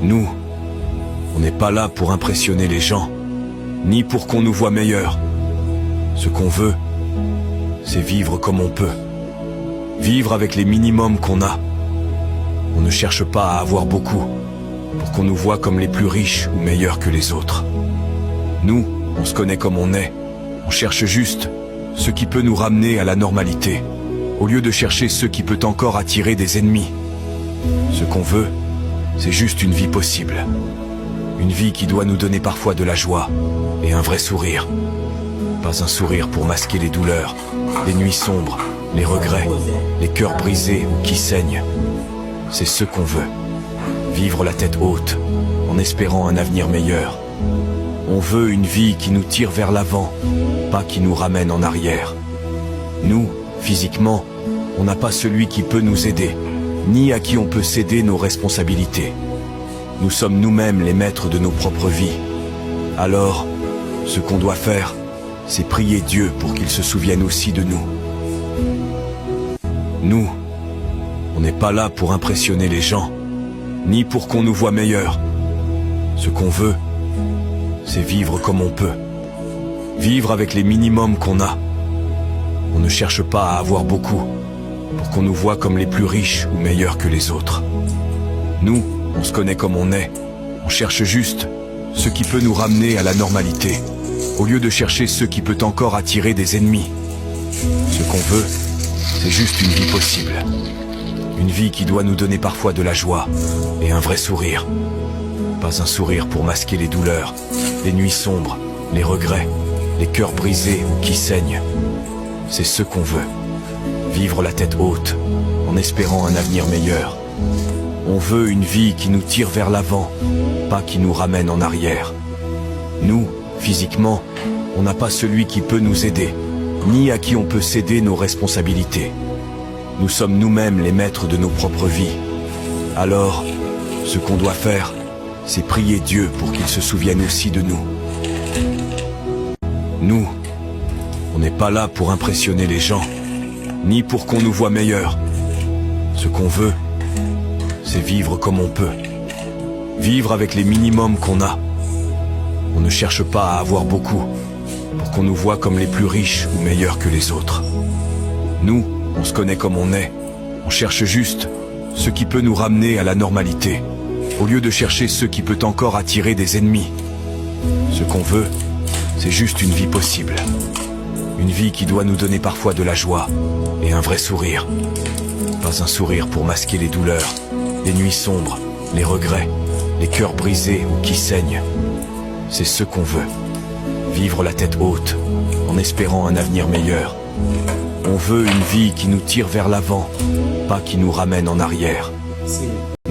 Nous, on n'est pas là pour impressionner les gens, ni pour qu'on nous voie meilleurs. Ce qu'on veut, c'est vivre comme on peut. Vivre avec les minimums qu'on a. On ne cherche pas à avoir beaucoup, pour qu'on nous voie comme les plus riches ou meilleurs que les autres. Nous, on se connaît comme on est. On cherche juste ce qui peut nous ramener à la normalité, au lieu de chercher ce qui peut encore attirer des ennemis. Ce qu'on veut, c'est juste une vie possible. Une vie qui doit nous donner parfois de la joie et un vrai sourire. Pas un sourire pour masquer les douleurs, les nuits sombres, les regrets, les cœurs brisés ou qui saignent. C'est ce qu'on veut. Vivre la tête haute, en espérant un avenir meilleur. On veut une vie qui nous tire vers l'avant, pas qui nous ramène en arrière. Nous, physiquement, on n'a pas celui qui peut nous aider, ni à qui on peut céder nos responsabilités. Nous sommes nous-mêmes les maîtres de nos propres vies. Alors, ce qu'on doit faire, c'est prier Dieu pour qu'il se souvienne aussi de nous. Nous, on n'est pas là pour impressionner les gens, ni pour qu'on nous voie meilleurs. Ce qu'on veut, c'est vivre comme on peut. Vivre avec les minimums qu'on a. On ne cherche pas à avoir beaucoup, pour qu'on nous voie comme les plus riches ou meilleurs que les autres. Nous, on se connaît comme on est. On cherche juste ce qui peut nous ramener à la normalité, au lieu de chercher ce qui peut encore attirer des ennemis. Ce qu'on veut, c'est juste une vie possible. Une vie qui doit nous donner parfois de la joie et un vrai sourire. Pas un sourire pour masquer les douleurs, les nuits sombres, les regrets, les cœurs brisés ou qui saignent. C'est ce qu'on veut. Vivre la tête haute, en espérant un avenir meilleur. On veut une vie qui nous tire vers l'avant, pas qui nous ramène en arrière. Nous, physiquement, on n'a pas celui qui peut nous aider, ni à qui on peut céder nos responsabilités. Nous sommes nous-mêmes les maîtres de nos propres vies. Alors, ce qu'on doit faire, c'est prier Dieu pour qu'il se souvienne aussi de nous. Nous, on n'est pas là pour impressionner les gens, ni pour qu'on nous voie meilleurs. Ce qu'on veut, c'est vivre comme on peut. Vivre avec les minimums qu'on a. On ne cherche pas à avoir beaucoup, pour qu'on nous voie comme les plus riches ou meilleurs que les autres. Nous, on se connaît comme on est. On cherche juste ce qui peut nous ramener à la normalité, au lieu de chercher ce qui peut encore attirer des ennemis. Ce qu'on veut, c'est juste une vie possible. Une vie qui doit nous donner parfois de la joie et un vrai sourire. Pas un sourire pour masquer les douleurs, les nuits sombres, les regrets, les cœurs brisés ou qui saignent. C'est ce qu'on veut. Vivre la tête haute, en espérant un avenir meilleur. On veut une vie qui nous tire vers l'avant, pas qui nous ramène en arrière.